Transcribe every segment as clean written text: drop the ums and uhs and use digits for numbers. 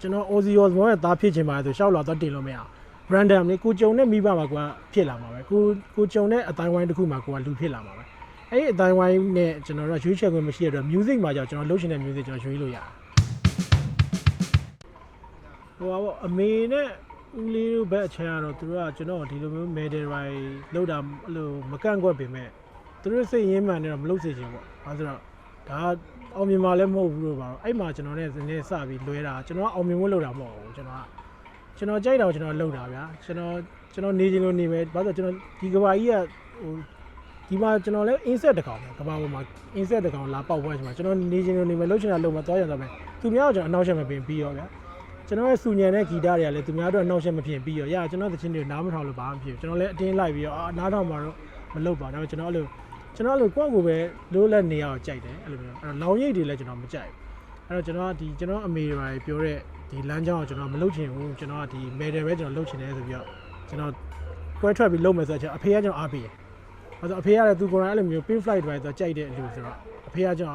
ကျွန်တော် Ozzy Osbourne ရဲ့သားဖြစ်ချင်ပါတယ်ဆိုရှောက်လာတော့တင်လို့မရ random လေးကိုကြုံတဲ့မိဘမှာကွာဖြစ်လာမှာပဲကိုကြုံတဲ့အတိုင်းဝိုင်းတစ်ခုမှာကိုကလူဖြစ်လာမှာပဲအဲ့ဒီအတိုင်းဝိုင်းနဲ့ကျွန်တော်တို့ရွေးချယ်ခွင့်မရှိတဲ့အတွက် music မှာကြောင့်ကျွန်တော်လှုပ်ရှင်တဲ့ music ကျွန်တော်ရွေးလို့ရတယ်ဟိုပါအမေနဲ့ဦးလေးတို့ဘက်အချမ်းကတော့သူတို့ကကျွန်တော်ဒီလိုမျိုး medal ပိုင်းလောက်တာအဲ့လိုမကန့်ကွက်ပေမဲ့သူတို့စိတ်ရင်းမှန်နေတော့မလုပ်စေချင်ပေါ့အဲဆိုတော့ဒါအောင်မြင်မှလည်းမဟုတ်ဘူးလို့ပါတော့အဲ့မှာကျွန်တော်နဲ့စနေစပြီးလွဲတာကျွန်တော်အောင်မြင်ဖို့လုပ်တာမဟုတ်ဘူးကျွန်တော်ကြိုက်တာကိုကျွန်တော်လုပ်တာဗျာကျွန်တော်နေချင်လို့နေမယ်ဘာလို့ကျွန်တော်ဒီကဘာကြီးကဟိုဒီမှာကျွန်တော်လည်း insect တကောင်ကဘာပေါ်မှာ insect တကောင်လာပေါက်ပွဲချိန်မှာကျွန်တော်နေချင်လို့နေမယ်လှုပ်ချင်တာလုပ်မှာသွားရတော့မယ်သူများကကျွန်တော်အနောက်ရှက်မပင်ပြီးရောဗျာကျွန်တော်ရဲ့စူညံတဲ့ဂီတတွေကလည်းသူများတို့အနောက်ရှက်မဖြစ်ပြီးရောကျွန်တော်သချင်းတွေနားမထောင်လို့ဘာမှမဖြစ်ဘူးကျွန်တော်လည်းအတင်းလိုက်ပြီးတော့နားထောင်မှာတော့မလုပ်ပါဘူးဒါပေမဲ့ကျွန်တော်အဲ့လိုကိုယ့်ကိုပဲလိုးလက်နေရအောင်ကြိုက်တယ်အဲ့လိုမျိုးအဲ့တော့လောင်ရိပ်တွေလည်းကျွန်တော်မကြိုက်ဘူးအဲ့တော့ကျွန်တော်အမေတွေပြောတဲ့ဒီလမ်းကြောင်းကိုကျွန်တော်မလုပ်ချင်ဘူးကျွန်တော်ကဒီ medal ပဲကျွန်တော်လုပ်ချင်တယ်ဆိုပြီးတော့ကျွန်တော်ကွဲထွက်ပြီးလုပ်မယ်ဆိုတော့အဖေကကျွန်တော်အားပေးတယ်။အဲ့တော့အဖေကလည်းသူကိုယ်တိုင်အဲ့လိုမျိုး pin flight တွေဆိုတော့ကြိုက်တဲ့အလူဆိုတော့အဖေကကျွန်တော်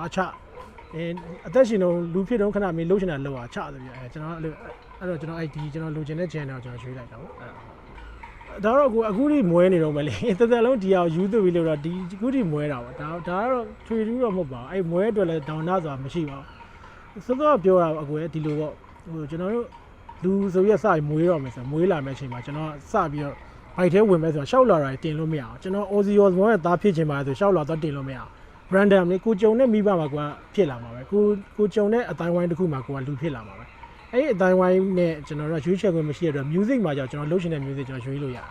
အသက်ရှင်တော့လူဖြစ်တော့ခဏမင်းလှုပ်ချင်တာလှုပ်ချဆိုပြီးကျွန်တော်အဲ့တော့ကျွန်တော်အဲ့ဒီကျွန်တော်လိုချင်တဲ့ channel ကိုကျွန်တော်ရွေးလိုက်တာပေါ့အဲ့ဒါတော့အခုထိမွဲနေတော့မလဲတစ်သက်လုံးဒီအောင် YouTube ပြီးလို့တော့ဒီအခုထိမွဲတာပေါ့ဒါကတော့ထွေထူးတော့မဟုတ်ပါဘူးအဲ့မွဲအတွက်လည်းဒေါင်နာဆိုတာမရှိပါဘူးစောစောပြောတာအကူရဲ့ဒီလိုပေါ့ဟိုကျွန်တော်တို့လူဆိုပြီးစပြီးမွေးတော့မယ်ဆိုမွေးလာမယ့်အချိန်မှာကျွန်တော်စပြီးတော့ဘိုက်ထဲဝင်မယ်ဆိုတော့ရှောက်လာတာတင်လို့မရအောင်ကျွန်တော် Ozzy Osbourne ရဲ့သားဖြစ်ချင်ပါတယ်ဆိုရှောက်လာတော့တင်လို့မရအောင် random လေးကိုကြုံတဲ့မိဘမှာကွာဖြစ်လာမှာပဲကိုကြုံတဲ့အတိုင်းဝိုင်းတစ်ခုမှာကိုကလူဖြစ်လာမှာပဲအဲ့ဒီအတိုင်းဝိုင်းနဲ့ကျွန်တော်တို့ရွေးချယ်ခွင့်မရှိတဲ့အတွက် music မှာကြောင့်ကျွန်တော်လှုပ်ရှင်တဲ့ music ကျွန်တော်ရွေးလို့ရတယ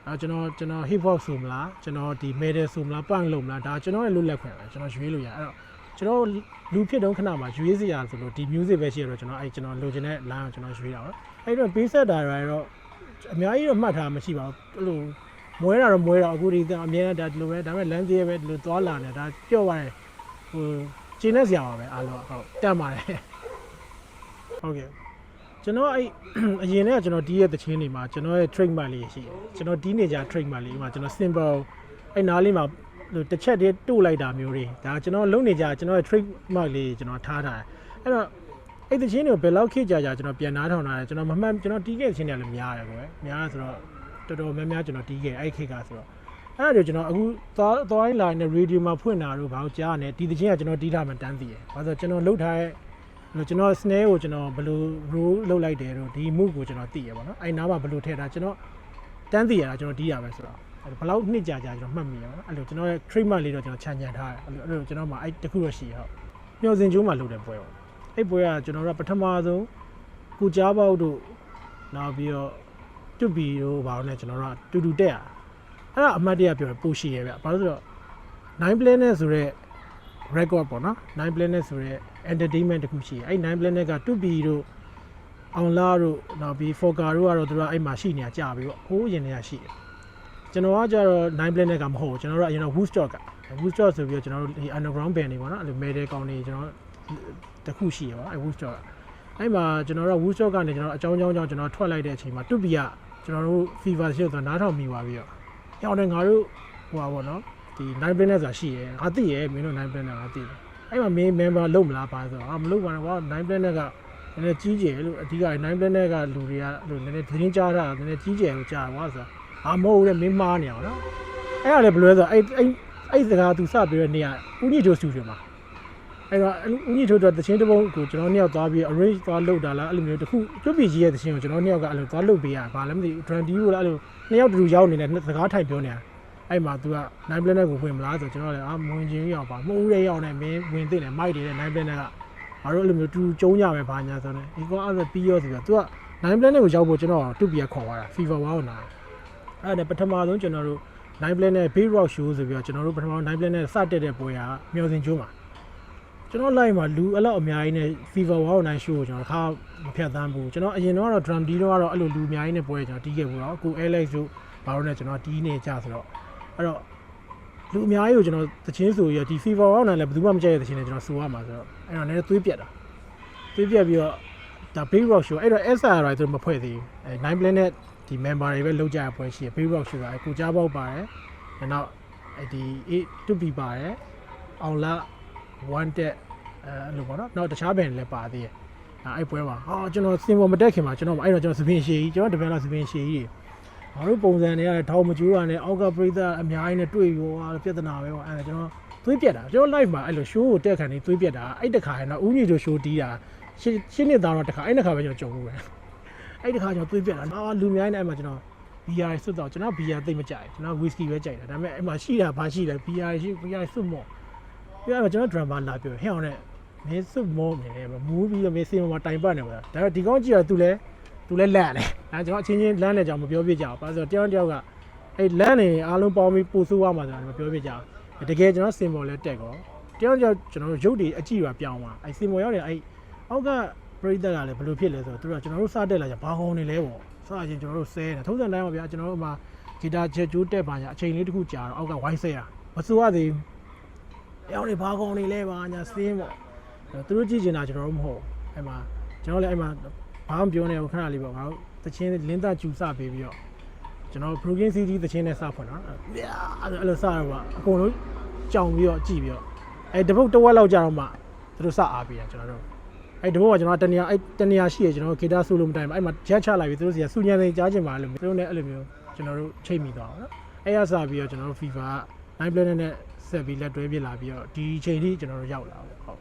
်အဲကျွန်တော် hip hop ဆိုမလားကျွန်တော်ဒီ metal ဆိုမလား punk လို့မလားဒါကျွန်တော်ရဲ့လွတ်လပ်ခွင့်ပဲကျွန်တော်ရွေးလို့ရတယ်အဲ့တော့ကျွန်တော်လူဖြစ်တုန်းခဏမှာရွေးစရာဆိုလို့ဒီ music ပဲရှိရတော့ကျွန်တော်လိုချင်တဲ့ line ကိုကျွန်တော်ရွေးတာပါအဲ့တော့ bass set တာတွေတော့အများကြီးတော့မှတ်ထားမရှိပါဘူးအဲ့လိုမွဲတာတော့မွဲတော့အခုဒီအမြဲတမ်းဒါဒီလိုပဲဒါပေမဲ့ lens ပဲဒီလိုသွားလာနေဒါပြော့သွားတယ်ဟိုကျင်းနေစရာပါပဲအားလုံးဟုတ်တက်ပါတယ်ဟုတ်ကဲ့ကျွန်တော်အဲ့အရင်ကကျွန်တော်ဒီရဲ့တချင်းတွေမှာကျွန်တော်ရဲ့ trademark လေးရှိတယ်ကျွန်တော်ဒီနေကြ trademark လေးမှာကျွန်တော် simple အဲ့နားလေးမှာတစ်ချက်တည်းတို့လိုက်တာမျိုးတွေဒါကျွန်တော်လုံနေကြကျွန်တော်ရဲ့ trademark လေးကျွန်တော်ထားထားတယ်အဲ့တော့အဲ့တချင်းတွေကိုဘယ်လောက်ခေတ်ကြာကျွန်တော်ပြန်နားထောင်ထားတယ်ကျွန်တော်မမှန်ကျွန်တော်တီးခဲ့တချင်းတွေလည်းများတယ်ကွယ်များဆိုတော့တော်တော်များများကျွန်တော်တီးခဲ့အဲ့ခေတ်ကဆိုတော့အဲ့ဒါတွေကျွန်တော်အခုသွား line နဲ့ radio မှာဖွင့်တာတို့ဘာလို့ကြားနေဒီတချင်းကကျွန်တော်တီးထားမှတန်းသိရဘာလို့ကျွန်တော်လှုပ်ထားတဲ့ကျွန်တော် snare ကိုကျွန်တော်ဘယ်လို roll လုပ်လိုက်တယ်တော့ဒီ move ကိုကျွန်တော်သိရပါတော့အဲ့နားမှာဘယ်လိုထည့်တာကျွန်တော်တန်းသိရတာကျွန်တော်တီးရပဲဆိုတော့ဘယ်လောက်နှစ်ကြာကျွန်တော်မှတ်မိရပါအဲ့လိုကျွန်တော်ရဲ့ trademark လေးတော့ကျွန်တော်ခြံထားတယ်အဲ့လိုကျွန်တော်မှအဲ့တခုတော့ရှိဟုတ်မျောစင်ကျိုးမှာလုပ်တဲ့ပွဲပေါ့အဲ့ပွဲကကျွန်တော်တို့ပထမဆုံးကုကြားပေါက်တို့နောက်ပြီးတော့တွတ်ဘီတို့ဘာလို့လဲကျွန်တော်တို့တူတူတက်ရအဲ့ဒါအမှတ်တရပြောပို့ရှိရဗျဘာလို့ဆိုတော့ 9 planet ဆိုတဲ့ record ပေါ့နော်9 planet ဆိုတဲ့ entertainment တခုရှိအဲ့9 planet ကတွတ်ဘီတို့အောင်လာတို့နောက်ပြီး Fokker တို့ကတော့သူတို့အဲ့မှာရှိနေတာကြာပြီပေါ့ဟိုးရင်တွေကရှိတယ်ကျွန်တော်ကကြတော့9 planet ကမဟုတ်ဘူးကျွန်တော်တို့အရင်တော့ Woodstock ဆိုပြီးတော့ကျွန်တော်တို့ဒီ underground band တွေပေါ့နော်အဲ့လို metal ကောင်တွေကျွန်တော်တခုရှိရပါအဲ့ Woodstock အဲ့မှာကျွန်တော်တို့ Woodstock ကနေကျွန်တော်အကြောင်းကျွန်တော်ထွက်လိုက်တဲ့အချိန်မှာတွတ်ဘီကကျွန်တော်တို့ fever ရှိတော့နားထောင်မိပါပြီးတော့ရောင်းတယ်ငါတို့ဟိုပါပေါ့နော်ဒီ9 planet ဆိုတာရှိရဲငါသိရဲမင်းတို့9 planet ငါသိတယ်အဲ့မှာမင်း member လုံးမလားပါဆိုတော့မလုံးပါနဲ့ကွာ9 planet ကနည်းနည်းကြီးကျယ်လို့အဓိက9 planet ကလူတွေကလို့နည်းနည်းသတင်းကြားတာနည်းနည်းကြီးကျယ်လို့ကြားကွာဆိုတော့မဟုတ်ဘူးလေမင်းမားနေအောင်နော်အဲ့ဒါလည်းဘယ်လိုလဲဆိုတော့အဲ့စကားသူစပြီးတဲ့နေ့ကဦးညိတို့စတူဒီယိုမှာအဲ့တော့ဦးညိတို့တချင်းတစ်ပုံကိုကျွန်တော်နှစ်ယောက်သွားပြီး arrange သွားလုပ်တာလားအဲ့လိုမျိုးတခုကျွတ်ပီကြီးရဲ့တချင်းကိုကျွန်တော်နှစ်ယောက်ကအဲ့လိုသွားလုပ်ပေးရဘာလဲမသိဘူး drum D ကိုလည်းအဲ့လိုနှစ်ယောက်တူရောက်နေတဲ့စကားထိုင်ပြောနေတာအဲ့မှာ तू က9 planet ကိုဝင်မလားဆိုကျွန်တော်လည်းမဝင်ချင်းရောက်ပါမဟုတ်တဲ့ရောက်နေမင်းဝင်သိတယ်မိုက်တယ်9 planet ကငါတို့အဲ့လိုမျိုးတူကျုံးကြမယ်ဘာညာဆိုတော့ဒီကောအဲ့ဒါပြီးရောဆိုပြီး तू က9 planet ကိုရောက်ဖို့ကျွန်တော်တူပီကခေါ်သွားတာ fever 1ကိုနာအဲ့ဒါပထမဆုံးကျွန်တော်တို့9 planet big rock show ဆိုပြီးတော့ကျွန်တော်တို့ပထမဆုံး9 planet စတက်တဲ့ပွဲကမျောစင်ကျိုးမှာကျွန်တော် live မှာလူအဲ့လောက်အများကြီးနဲ့ fever 109 show ကိုကျွန်တော်ခါမဖြတ်သန်းဘူးကျွန်တော်အရင်တော့ drum D တော့အဲ့လိုလူအများကြီးနဲ့ပွဲကျွန်တော်တီးခဲ့ဘူးတော့ကို Alex တို့ဘာလို့လဲကျွန်တော်တီးနေကြဆိုတော့အဲ့တော့လူအများကြီးကိုကျွန်တော်တချင်းဆိုရဒီ fever 109လည်းဘယ်သူမှမကြိုက်တဲ့တချင်းတွေကျွန်တော်ဆိုရမှာဆိုတော့အဲ့တော့လည်းသွေးပြတ်ပြီးတော့ဒါ big rock show အဲ့တော့ SRI သူမဖွဲ့သေးဘူး9 planet ဒီ member တွေပဲလောက်ကြရပွဲရှိရ big rock show ကကိုကြားပေါက်ပါတယ်နောက်ဒီ2B ပါတယ်အောင်လာ1တက်အဲ့လိုပေါ့နော်နောက်တခြားဘန်လည်းပါသေးတယ် အဲ့ပွဲမှာကျွန်တော်စင်ပေါ်မတက်ခင်မှာကျွန်တော်အဲ့တော့ကျွန်တော်စပင်ရှည်ကြီးကျွန်တော်တပည့်လာစပင်ရှည်ကြီးငါတို့ပုံစံတွေကလည်းထောင်မကျိုးတာနဲ့အောက်ကပရိသတ်အများကြီးနဲ့တွေ့ရောပြဿနာပဲပေါ့အဲ့ဒါကျွန်တော်သွေးပြက်တာကျွန်တော် live မှာအဲ့လို show ကိုတက်ခံနေသွေးပြက်တာအဲ့တခါရတော့ဦးညီတို့ show တီးတာရှင်းနှစ်သားတော့တခါအဲ့တခါပဲကျွန်တော်ကြုံလို့ပဲအဲ့တခါကျွန်တော်သွေးပြက်တာလူများနေအဲ့မှာကျွန်တော် BR စွတ်တော့ကျွန်တော် BR သိမကြိုက်ကျွန်တော် whisky ပဲကြိုက်တာဒါပေမဲ့အဲ့မှာရှိတာဘာရှိလဲ BR ရှိ BR စွတ်မော့ပြရမှာကျွန်တော် drama လာပြောဟဲ့အောင်နဲ့မင်းစွတ်မော့နေတယ်မူးပြီးတော့မင်းစင်မှာတိုင်ပတ်နေပါလားဒါတော့ဒီကောင်းကြည့်ရသူလဲလန့်တယ်အဲကျွန်တော်အချင်းချင်းလန့်နေကြအောင်မပြောပြကြအောင်ဘာလို့ဆိုတော့တယောက်ကအဲ့လန့်နေအားလုံးပေါင်းပြီးပို့ဆိုးရမှာဆိုတာမပြောပြကြအောင်တကယ်ကျွန်တော်စင်ပေါ်လဲတက်ကောတယောက်ကျွန်တော်ရုပ်တွေအကြည့်ပါပြောင်းသွားအဲ့စင်ပေါ်ရောက်နေအဲ့အောက်ကပရိသတ်ကလည်းဘယ်လိုဖြစ်လဲဆိုတော့သူကကျွန်တော်တို့စတက်လာကြဘာကောင်းနေလဲပေါ့စရင်ကျွန်တော်တို့ဆဲတယ်ထုံးစံတိုင်းပါဗျာကျွန်တော်တို့မှာဂီတာချက်ကျိုးတက်ပါညာအချိန်လေးတစ်ခုကြာတော့အောက်ကဝိုင်းဆဲရမစိုးရသေးဘူးရောက်နေဘာကောင်းနေလဲပါညာစင်းပေါ့သူတို့ကြည့်နေတာကျွန်တော်တို့မဟုတ်အဲ့မှာကျွန်တော်လည်းအဲ့မှာဘာမှပြောနေဘူးခဏလေးပေါ့ငါတို့တချင်းလင်းသားကျူစပေးပြီးတော့ကျွန်တော် Broken City တချင်းနဲ့စဖွင့်တော့အဲ့လိုစတော့အကုန်လုံးကြောင်ပြီးတော့ကြည့်ပြီးတော့အဲ့တပုတ်တစ်ဝက်လောက်ကြာတော့မှသူတို့စအားပေးရကျွန်တော်တို့အဲ့တပုတ်ကကျွန်တော်တနေရာရှိရကျွန်တော်ဂီတာဆိုလို့မတိုင်ဘူးအဲ့မှာရက်ချလိုက်ပြီးသူတို့စီကစူညံနေကြားချင်ပါလို့သူတို့လည်းအဲ့လိုမျိုးကျွန်တော်တို့ချိန်မိသွားတော့အဲ့ရစပြီးတော့ကျွန်တော်တို့ FIFA 9 planet နဲ့ဆက်ပြီးလက်တွဲပြလာပြီးတော့ဒီချိန်ထိကျွန်တော်တို့ရောက်လာဟုတ်